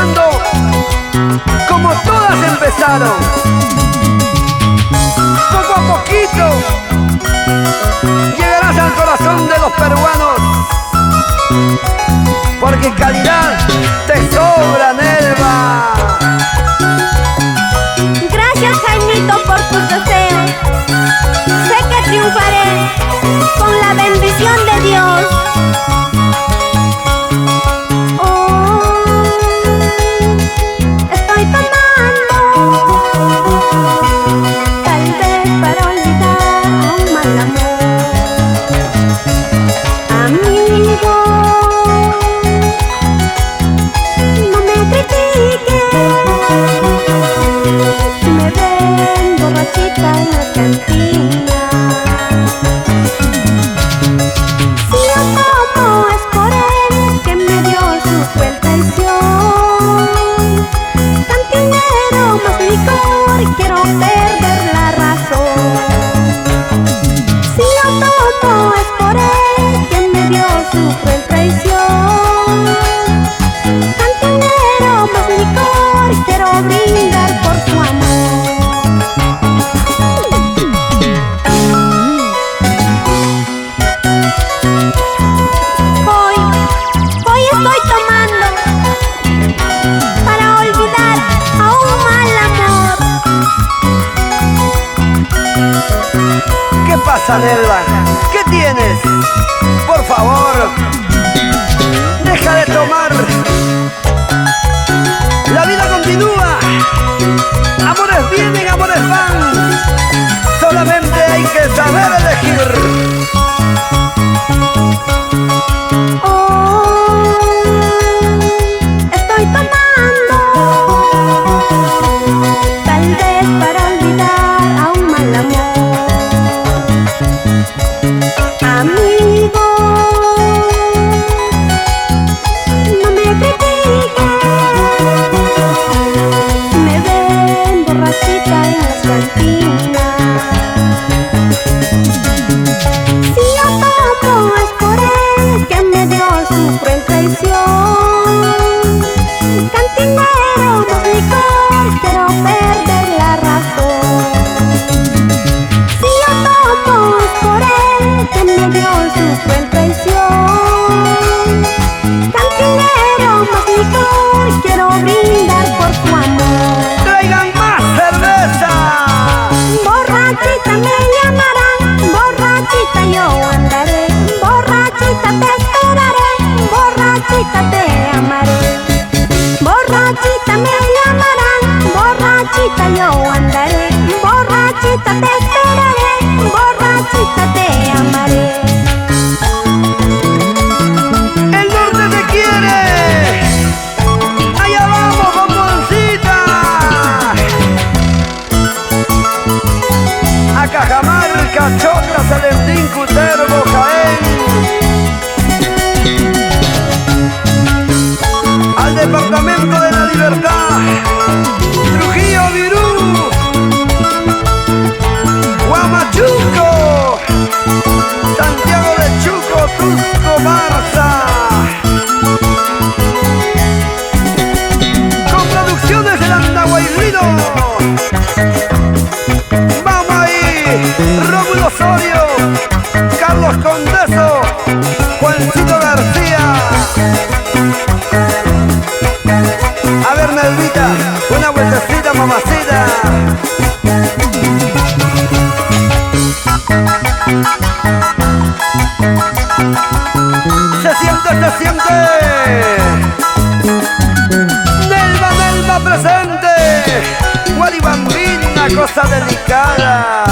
empezando como todas empezaron, poco a poquito llegarás al corazón de los peruanos, porque calidad te sobra, Nelva. Gracias, Jaimito, por tus deseos. Sé que triunfaré con la bendición de Dios. Estoy tomando, tal vez para olvidar a un mal amor. Amigo, no me critiques si me ven borrachita en las cantinas. Si yo tomo es por él que me dio su cruel traición. Cantinero más licor, quiero perder la razón. Si yo tomo es por él que me dio su cruel traición. Cantinero más licor, quiero brindar por su amor. Hoy estoy tomando para olvidar a un mal amor. ¿Qué pasa, Nelva? ¿Qué tienes? Por favor, deja de tomar. La vida continúa. Amores vienen, amores van. Solamente hay que saber elegir. Estoy tomando, tal vez para olvidar a un mal amor. Amigo, no me critiques si me ven borrachita en las cantinas. Si yo tomo es por él que me dio su cruel traición. Cantinero más licor, quiero perder la razón. Si yo tomo es por él que me dio su cruel traición. Cantinero más licor, quiero brindar por su amor. ¡Traigan más cerveza! Borrachita me llamarán, borrachita yo andaré, borrachita te esperaré, borrachita te amaré. Borrachita me llamarán, borrachita yo andaré, borrachita te esperaré, borrachita te amaré. ¡El norte te quiere! ¡Allá vamos, bomboncita! A Cajamarca, Chocra, Celentín, Cutervo, Jaén. Al departamento de la Libertad, Trujillo, Virú, Huamachuco, Santiago de Chuco, Cusco, Barça. Con producciones del Andahuaylino. Vamos ahí, Rómulo Osorio, Carlos Condeso, Juancito García. A ver, Nelvita, una vueltecita, mamacita. Se siente. Nelva presente. Guaribambina, cosa delicada.